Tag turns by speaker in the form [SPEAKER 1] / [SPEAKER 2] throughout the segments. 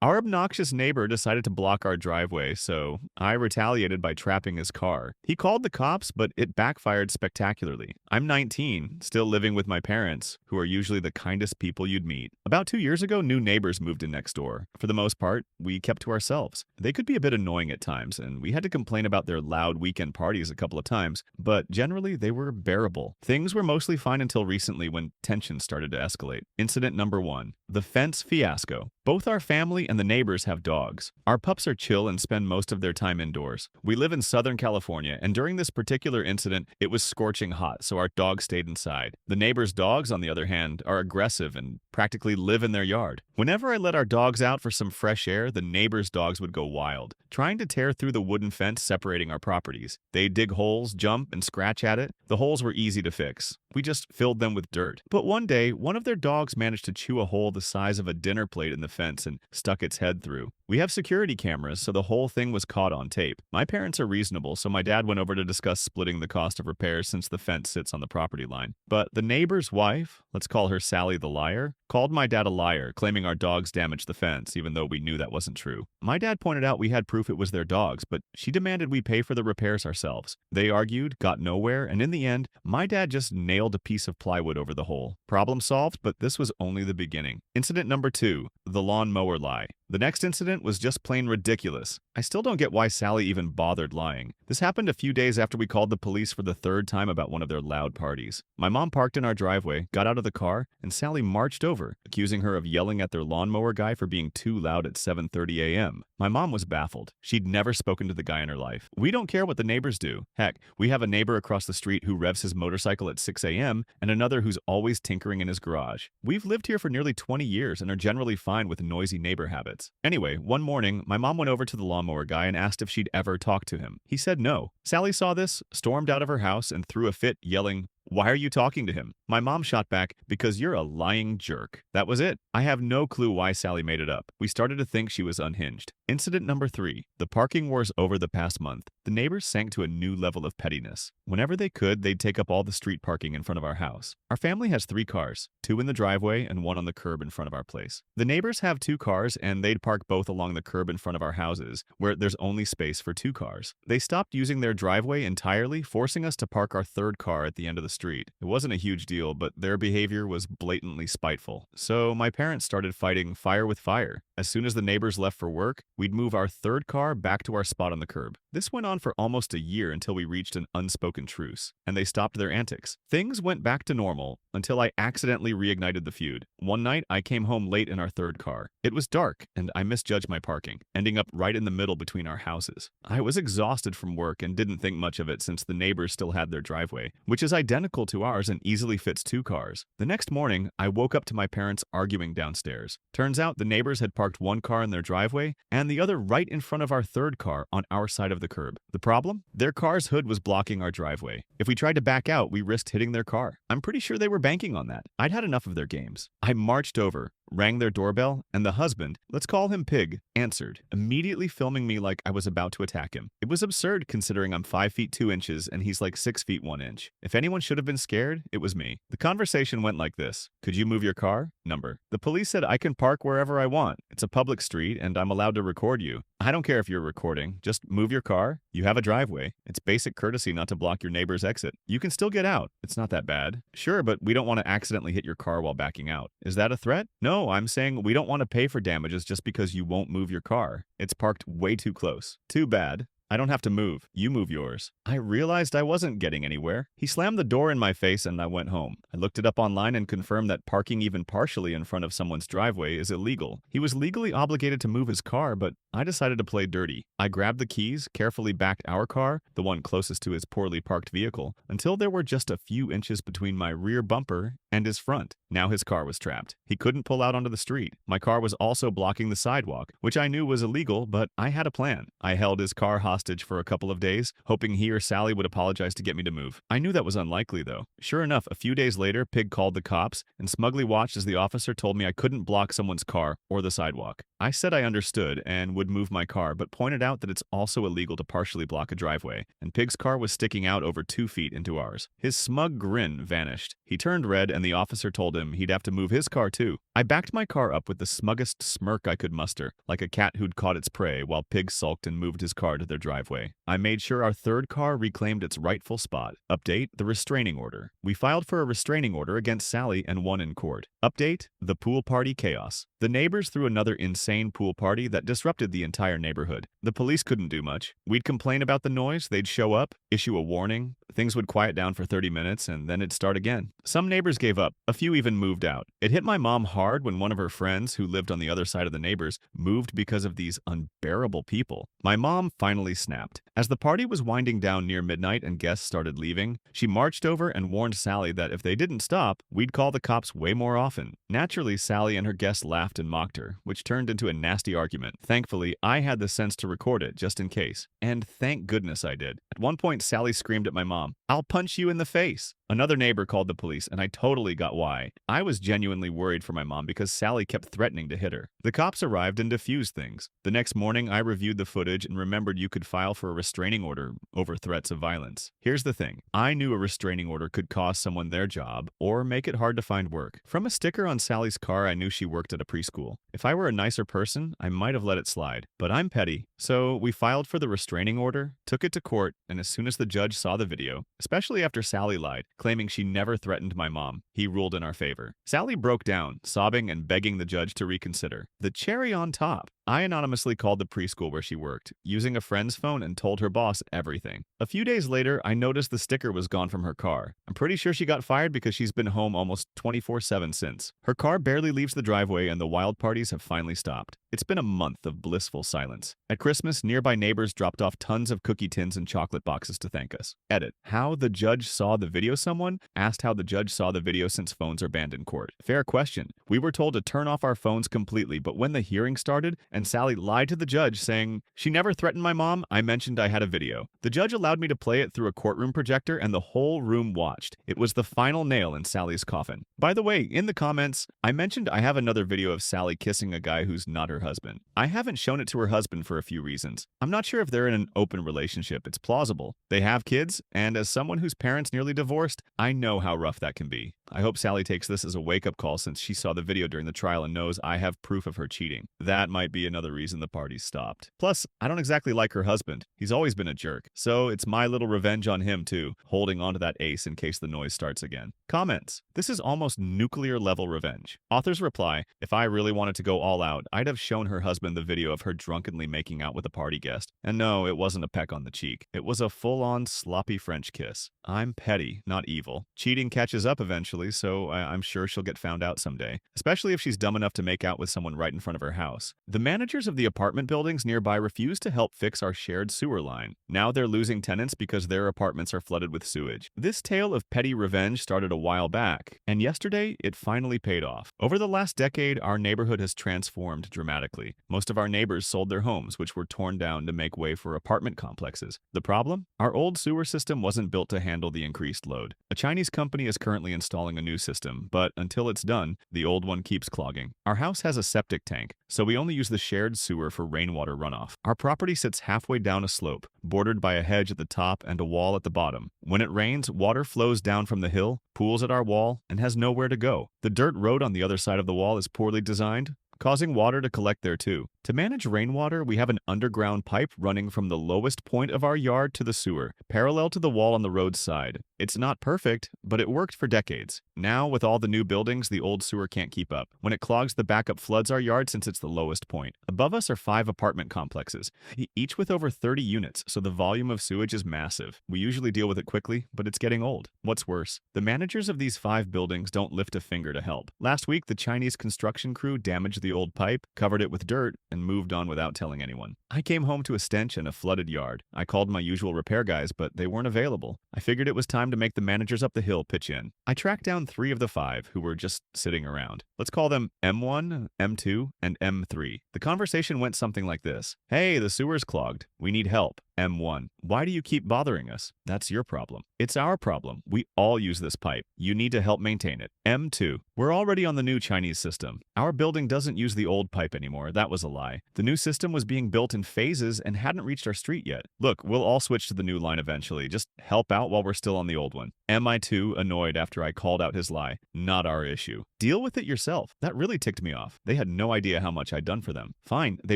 [SPEAKER 1] Our obnoxious neighbor decided to block our driveway, so I retaliated by trapping his car. He called the cops, but it backfired spectacularly. I'm 19, still living with my parents, who are usually the kindest people you'd meet. About 2 years ago, new neighbors moved in next door. For the most part, we kept to ourselves. They could be a bit annoying at times, and we had to complain about their loud weekend parties a couple of times, but generally they were bearable. Things were mostly fine until recently when tensions started to escalate. Incident number 1. The fence fiasco. Both our family and the neighbors have dogs. Our pups are chill and spend most of their time indoors. We live in Southern California, and during this particular incident, it was scorching hot, so our dogs stayed inside. The neighbors' dogs, on the other hand, are aggressive and practically live in their yard. Whenever I let our dogs out for some fresh air, the neighbors' dogs would go wild, trying to tear through the wooden fence separating our properties. They'd dig holes, jump, and scratch at it. The holes were easy to fix. We just filled them with dirt. But one day, one of their dogs managed to chew a hole the size of a dinner plate in the fence and stuck its head through. We have security cameras, so the whole thing was caught on tape. My parents are reasonable, so my dad went over to discuss splitting the cost of repairs since the fence sits on the property line. But the neighbor's wife, let's call her Sally the liar, called my dad a liar, claiming our dogs damaged the fence, even though we knew that wasn't true. My dad pointed out we had proof it was their dogs, but she demanded we pay for the repairs ourselves. They argued, got nowhere, and in the end, my dad just nailed a piece of plywood over the hole. Problem solved, but this was only the beginning. Incident number 2, the lawnmower lie. The next incident was just plain ridiculous. I still don't get why Sally even bothered lying. This happened a few days after we called the police for the 3rd time about one of their loud parties. My mom parked in our driveway, got out of the car, and Sally marched over, accusing her of yelling at their lawnmower guy for being too loud at 7:30 a.m. My mom was baffled. She'd never spoken to the guy in her life. We don't care what the neighbors do. Heck, we have a neighbor across the street who revs his motorcycle at 6 a.m. and another who's always tinkering in his garage. We've lived here for nearly 20 years and are generally fine with noisy neighbor habits. Anyway, one morning, my mom went over to the lawnmower guy and asked if she'd ever talked to him. He said no. Sally saw this, stormed out of her house, and threw a fit, yelling, "Why are you talking to him?" My mom shot back, "Because you're a lying jerk." That was it. I have no clue why Sally made it up. We started to think she was unhinged. Incident number 3. The parking wars over the past month. The neighbors sank to a new level of pettiness. Whenever they could, they'd take up all the street parking in front of our house. Our family has 3 cars, 2 in the driveway and 1 on the curb in front of our place. The neighbors have 2 cars, and they'd park both along the curb in front of our houses, where there's only space for 2 cars. They stopped using their driveway entirely, forcing us to park our 3rd car at the end of the street. It wasn't a huge deal, but their behavior was blatantly spiteful. So my parents started fighting fire with fire. As soon as the neighbors left for work, we'd move our 3rd car back to our spot on the curb. This went on for almost a year until we reached an unspoken truce, and they stopped their antics. Things went back to normal until I accidentally reignited the feud. One night, I came home late in our 3rd car. It was dark, and I misjudged my parking, ending up right in the middle between our houses. I was exhausted from work and didn't think much of it since the neighbors still had their driveway, which is identical to ours and easily fits 2 cars. The next morning, I woke up to my parents arguing downstairs. Turns out the neighbors had parked 1 car in their driveway and the other right in front of our 3rd car on our side of the curb. The problem? Their car's hood was blocking our driveway. If we tried to back out, we risked hitting their car. I'm pretty sure they were banking on that. I'd had enough of their games. I marched over, rang their doorbell, and the husband, let's call him Pig, answered, immediately filming me like I was about to attack him. It was absurd considering I'm 5 feet 2 inches and he's like 6 feet 1 inch. If anyone should have been scared, it was me. The conversation went like this. Could you move your car? Number. The police said I can park wherever I want. It's a public street and I'm allowed to record you. I don't care if you're recording. Just move your car. You have a driveway. It's basic courtesy not to block your neighbor's exit. You can still get out. It's not that bad. Sure, but we don't want to accidentally hit your car while backing out. Is that a threat? No, I'm saying we don't want to pay for damages just because you won't move your car. It's parked way too close. Too bad. I don't have to move. You move yours. I realized I wasn't getting anywhere. He slammed the door in my face and I went home. I looked it up online and confirmed that parking even partially in front of someone's driveway is illegal. He was legally obligated to move his car, but I decided to play dirty. I grabbed the keys, carefully backed our car, the one closest to his poorly parked vehicle, until there were just a few inches between my rear bumper and his front. Now his car was trapped. He couldn't pull out onto the street. My car was also blocking the sidewalk, which I knew was illegal, but I had a plan. I held his car hostage for a couple of days, hoping he or Sally would apologize to get me to move. I knew that was unlikely, though. Sure enough, a few days later, Pig called the cops and smugly watched as the officer told me I couldn't block someone's car or the sidewalk. I said I understood and would move my car, but pointed out that it's also illegal to partially block a driveway, and Pig's car was sticking out over 2 feet into ours. His smug grin vanished. He turned red and and the officer told him he'd have to move his car too. I backed my car up with the smuggest smirk I could muster, like a cat who'd caught its prey while Pig sulked and moved his car to their driveway. I made sure our third car reclaimed its rightful spot. Update: the restraining order. We filed for a restraining order against Sally and won in court. Update: the pool party chaos. The neighbors threw another insane pool party that disrupted the entire neighborhood. The police couldn't do much. We'd complain about the noise, they'd show up, issue a warning, things would quiet down for 30 minutes, and then it'd start again. Some neighbors gave up. A few even moved out. It hit my mom hard when one of her friends, who lived on the other side of the neighbors, moved because of these unbearable people. My mom finally snapped. As the party was winding down near midnight and guests started leaving, she marched over and warned Sally that if they didn't stop, we'd call the cops way more often. Naturally, Sally and her guests laughed and mocked her, which turned into a nasty argument. Thankfully, I had the sense to record it just in case. And thank goodness I did. At one point, Sally screamed at my mom, "I'll punch you in the face." Another neighbor called the police, and I totally got why. I was genuinely worried for my mom because Sally kept threatening to hit her. The cops arrived and diffused things. The next morning, I reviewed the footage and remembered you could file for a restraining order over threats of violence. Here's the thing. I knew a restraining order could cost someone their job or make it hard to find work. From a sticker on Sally's car, I knew she worked at a preschool. If I were a nicer person, I might have let it slide. But I'm petty. So we filed for the restraining order, took it to court, and as soon as the judge saw the video, especially after Sally lied, claiming she never threatened my mom, he ruled in our favor. Sally broke down, sobbing and begging the judge to reconsider. The cherry on top, I anonymously called the preschool where she worked, using a friend's phone, and told her boss everything. A few days later, I noticed the sticker was gone from her car. I'm pretty sure she got fired because she's been home almost 24/7 since. Her car barely leaves the driveway and the wild parties have finally stopped. It's been a month of blissful silence. At Christmas, nearby neighbors dropped off tons of cookie tins and chocolate boxes to thank us. Edit: how the judge saw the video. Someone asked how the judge saw the video since phones are banned in court. Fair question. We were told to turn off our phones completely, but when the hearing started and Sally lied to the judge saying she never threatened my mom, I mentioned I had a video. The judge allowed me to play it through a courtroom projector and the whole room watched. It was the final nail in Sally's coffin. By the way, in the comments, I mentioned I have another video of Sally kissing a guy who's not her husband. I haven't shown it to her husband for a few reasons. I'm not sure if they're in an open relationship. It's plausible. They have kids, and as someone whose parents nearly divorced, I know how rough that can be. I hope Sally takes this as a wake-up call since she saw the video during the trial and knows I have proof of her cheating. That might be another reason the party stopped. Plus, I don't exactly like her husband. He's always been a jerk. So it's my little revenge on him too, holding onto that ace in case the noise starts again. Comments: this is almost nuclear-level revenge. Authors reply: if I really wanted to go all out, I'd have shown her husband the video of her drunkenly making out with a party guest. And no, it wasn't a peck on the cheek. It was a full-on sloppy French kiss. I'm petty, not evil. Cheating catches up eventually, so I'm sure she'll get found out someday, especially if she's dumb enough to make out with someone right in front of her house. The managers of the apartment buildings nearby refuse to help fix our shared sewer line. Now they're losing tenants because their apartments are flooded with sewage. This tale of petty revenge started a while back, and yesterday it finally paid off. Over the last decade, our neighborhood has transformed dramatically. Most of our neighbors sold their homes, which were torn down to make way for apartment complexes. The problem? Our old sewer system wasn't built to handle the increased load. A Chinese company is currently installing a new system, but until it's done, the old one keeps clogging. Our house has a septic tank, so we only use the shared sewer for rainwater runoff. Our property sits halfway down a slope, bordered by a hedge at the top and a wall at the bottom. When it rains, water flows down from the hill, pools at our wall, and has nowhere to go. The dirt road on the other side of the wall is poorly designed, causing water to collect there too. To manage rainwater, we have an underground pipe running from the lowest point of our yard to the sewer, parallel to the wall on the road side. It's not perfect, but it worked for decades. Now, with all the new buildings, the old sewer can't keep up. When it clogs, the backup floods our yard since it's the lowest point. Above us are 5 apartment complexes, each with over 30 units, so the volume of sewage is massive. We usually deal with it quickly, but it's getting old. What's worse, the managers of these 5 buildings don't lift a finger to help. Last week, the Chinese construction crew damaged the old pipe, covered it with dirt, and moved on without telling anyone. I came home to a stench and a flooded yard. I called my usual repair guys, but they weren't available. I figured it was time to make the managers up the hill pitch in. I tracked down 3 of the 5 who were just sitting around. Let's call them M1, M2, and M3. The conversation went something like this. Hey, the sewer's clogged. We need help. M1. Why do you keep bothering us? That's your problem. It's our problem. We all use this pipe. You need to help maintain it. M2. We're already on the new Chinese system. Our building doesn't use the old pipe anymore. That was a lie. The new system was being built in phases and hadn't reached our street yet. Look, we'll all switch to the new line eventually. Just help out while we're still on the old one. Am I too annoyed after I called out his lie? Not our issue. Deal with it yourself. That really ticked me off. They had no idea how much I'd done for them. Fine, they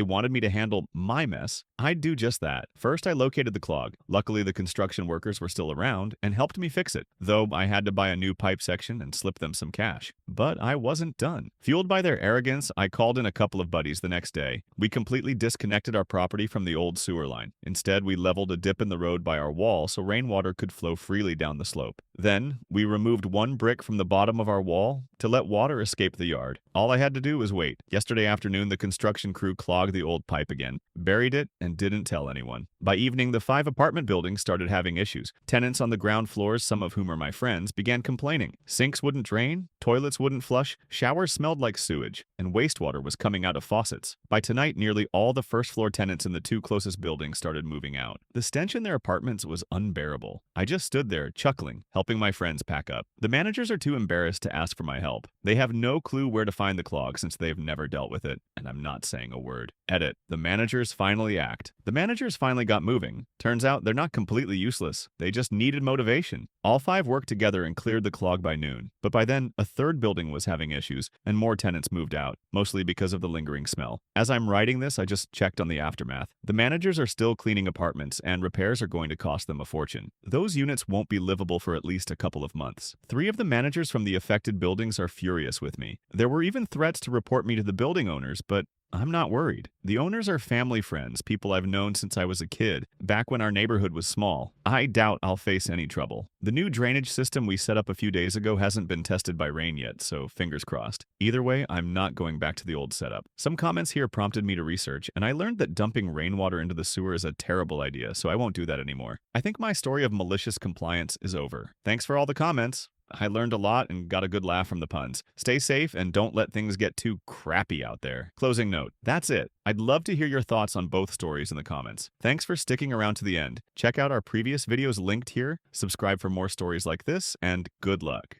[SPEAKER 1] wanted me to handle my mess. I'd do just that. First, I located the clog. Luckily, the construction workers were still around and helped me fix it, though I had to buy a new pipe section and slip them some cash. But I wasn't done. Fueled by their arrogance, I called in a couple of buddies the next day. We completely disconnected our property from the old sewer line. Instead, we leveled a dip in the road by our wall so rainwater could flow freely down the slope. Then, we removed one brick from the bottom of our wall to let water escape the yard. All I had to do was wait. Yesterday afternoon, the construction crew clogged the old pipe again, buried it, and didn't tell anyone. By evening, the 5 apartment buildings started having issues. Tenants on the ground floors, some of whom are my friends, began complaining. Sinks wouldn't drain, toilets wouldn't flush, showers smelled like sewage, and wastewater was coming out of faucets. By tonight, nearly all the first-floor tenants in the 2 closest buildings started moving out. The stench in their apartments was unbearable. I just stood there, chuckling, helping my friends pack up. The managers are too embarrassed to ask for my help. They have no clue where to find the clog since they've never dealt with it, and I'm not saying a word. Edit. The managers finally act. The managers finally got moving. Turns out they're not completely useless. They just needed motivation. All 5 worked together and cleared the clog by noon. But by then, a 3rd building was having issues, and more tenants moved out, mostly because of the lingering smell. As I'm writing this, I just checked on the aftermath. The managers are still cleaning apartments, and repairs are going to cost them a fortune. Those units won't be livable for at least a couple of months. 3 of the managers from the affected buildings are furious with me. There were even threats to report me to the building owners, but I'm not worried. The owners are family friends, people I've known since I was a kid, back when our neighborhood was small. I doubt I'll face any trouble. The new drainage system we set up a few days ago hasn't been tested by rain yet, so fingers crossed. Either way, I'm not going back to the old setup. Some comments here prompted me to research, and I learned that dumping rainwater into the sewer is a terrible idea, so I won't do that anymore. I think my story of malicious compliance is over. Thanks for all the comments. I learned a lot and got a good laugh from the puns. Stay safe and don't let things get too crappy out there. Closing note. That's it. I'd love to hear your thoughts on both stories in the comments. Thanks for sticking around to the end. Check out our previous videos linked here, subscribe for more stories like this, and good luck.